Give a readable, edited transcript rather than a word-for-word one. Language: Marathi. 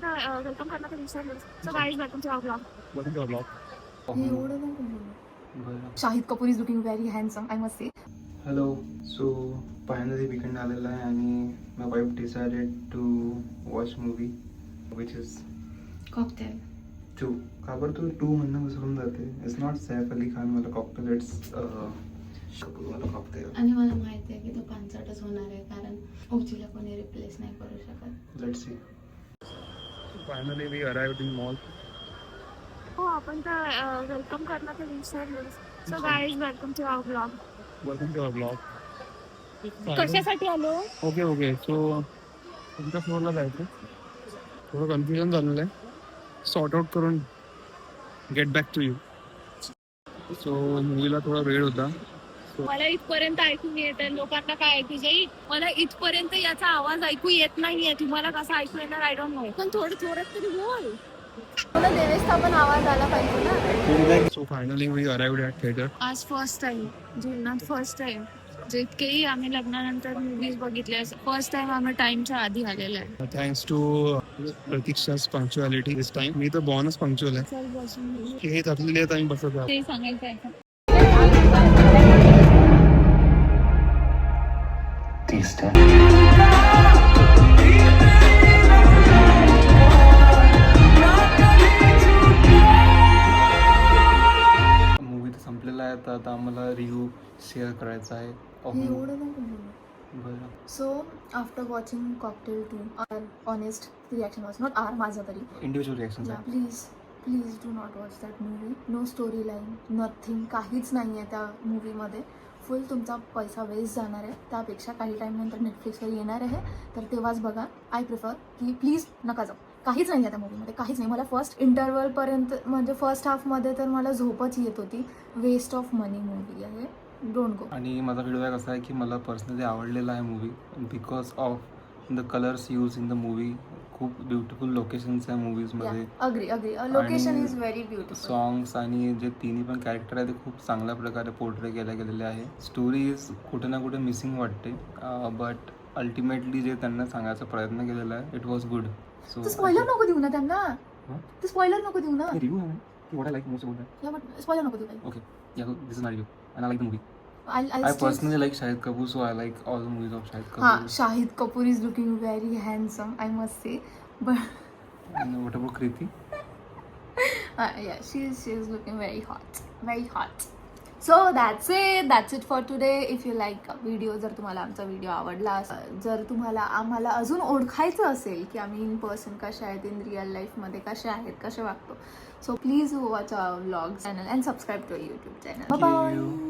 वेलकम करना तर विसरलो. So guys welcome to our blog. हे एवढं नको बोलू. Shahid Kapoor is looking very handsome I must say. Hello. So finally weekend आलेला आहे आणि my wife decided to watch movie which is Cocktail. 2. का बरं तू 2 म्हणणं विसरून जाते. इट्स नॉट सैफ अली खान वाला कॉकटेल, इट्स कपूर वाला कॉकटेल. आणि मला माहिती आहे की तो पांचटच होणार आहे कारण ओजीला कोणी रिप्लेस नाही करू शकत. Let's see. Finally we arrived in mall. हो आपण तर वेलकम करना तर विसरलो. So guys welcome to our blog. Welcome to our blog. कशासाठी आलो? ओके सो तुमच्या फ्लोअरला जायचं. थोडं कन्फ्युजन झालेलं आहे. सॉर्ट आउट करून get back to you. So मूवीला थोडा वेळ होता. मला इथपर्यंत ऐकून येत लोकांना काय ऐकू जाईल. मला इथपर्यंत याचा आवाज ऐकू येत नाहीये. तुम्हाला कसं ऐकू येणार आय डोंट नो. पण थोडं जोरात तरी बोल. मला देवेशचा पण आवाज आला पाहिजे ना. So finally we arrived at theatre. आज फर्स्ट टाइम जीवनात फर्स्ट टाइम जितकेही आम्ही लग्नानंतर मूवीज बघितल्या फर्स्ट टाइम आम्ही टाइमच्या आधी आलेला आहे. Thanks to Pratiksha's punctuality this time. मी तर बॉर्नच पंक्च्युअल आहे. चल बसून बोलू. हे थकलेली आहेत आणि बसत आहे. ते सांगायचं आहे. मूवी तर संपलेला आहे, तर आता आम्हाला रिव्ह्यू शेअर करायचा आहे. हे एवढं नको बोलू. बरं. So after watching Cocktail 2 our honest reaction was not our माझा तरी. इंडिव्हिज्युअल रिॲक्शन या आहे. Please do not watch that movie. No story line nothing काहीच नाही आहे त्या मूवीमध्ये. फुल तुमचा पैसा वेस्ट जाणार आहे. त्यापेक्षा काही टाईम नंतर नेटफ्लिक्सवर येणार आहे तर तेव्हाच बघा. आय प्रिफर की प्लीज नका जाऊ. काहीच नाही आहे त्या मूवीमध्ये, काहीच नाही. मला फर्स्ट इंटरवलपर्यंत म्हणजे फर्स्ट हाफमध्ये तर मला झोपच येत होती. वेस्ट ऑफ मनी मूवी आहे. Don't go. आणि माझा फीडबॅक असा आहे की मला पर्सनली आवडलेला आहे movie because of the colours use in the movie. खूप ब्युटिफुल लोकेशन्स आहे मूवीजमध्ये. Agree location is very beautiful. Songs आणि जे तिन्ही पण कॅरेक्टर आहे ते खूप चांगल्या प्रकारे पोर्ट्रे केले गेलेले आहे. स्टोरी इज कुठे ना कुठे मिसिंग वाटते बट अल्टिमेटली जे त्यांना सांगायचा प्रयत्न केलेला आहे it was good. So spoiler नको देऊ ना त्यांना. ते स्पॉइलर नको देऊ ना. रिव्ह्यू आहे what I like most about that. Yeah but spoiler नको देऊ काही. Okay yeah this is my review and I like the movie. I'll I still- personally like Shahid Kapoor, so I like all the movies of Shahid Kapoor. हाँ, Shahid Kapoor is looking very handsome, I must say. But And what about Kriti? yeah, she is looking very hot. So that's it for today. If you like video, जर तुम्हाला आमचा व्हिडिओ आवडला असेल, जर तुम्हाला आम्हाला अजून ओळखायचं असेल की आम्ही इन पर्सन कशा आहेत, इन रिअल लाईफमध्ये कसे आहेत, कसे वागतो, so please watch our vlogs channel and subscribe to YouTube channel. Bye.